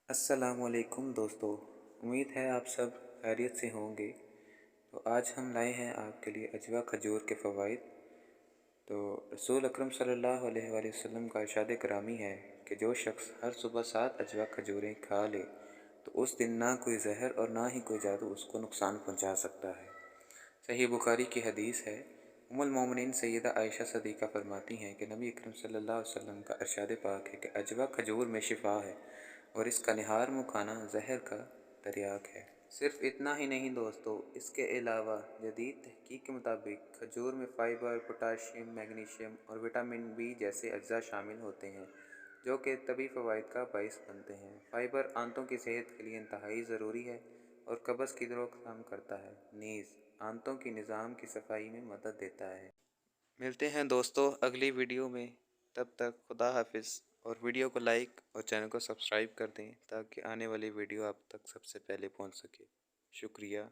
अस्सलाम वालेकुम दोस्तों। उम्मीद है आप सब खैरियत से होंगे। तो आज हम लाए हैं आपके लिए अजवा खजूर के फ़वाइद। तो रसूल अकरम सल्लल्लाहु अलैहि वसल्लम का इरशाद करामी है कि जो शख्स हर सुबह 7 अजवा खजूरें खा ले तो उस दिन ना कोई जहर और ना ही कोई जादू उसको नुकसान पहुंचा सकता है। सही बुखारी की हदीस है। उम्मुल मोमिनीन सैयदा आयशा सदीक़ा फरमाती हैं कि नबी अकरम सल्लल्लाहु अलैहि वसल्लम का इरशाद पाक है कि अजवा खजूर में शिफा है और इसका निहार मुँह खाना जहर का तरियाक है। सिर्फ इतना ही नहीं दोस्तों, इसके अलावा जदीद तहकीक के मुताबिक खजूर में फ़ाइबर, पोटाशियम, मैग्नीशियम और विटामिन बी जैसे अज्जा शामिल होते हैं जो कि तबी फ़वाइद का बाइस बनते हैं। फ़ाइबर आंतों की सेहत के लिए इंतहाई ज़रूरी है और कब्ज़ की रोकथाम करता है, नीज़ आंतों की निज़ाम की सफाई में मदद देता है। मिलते हैं दोस्तों अगली वीडियो में। तब तक खुदा हाफिज़ और वीडियो को लाइक और चैनल को सब्सक्राइब कर दें ताकि आने वाली वीडियो आप तक सबसे पहले पहुंच सके। शुक्रिया।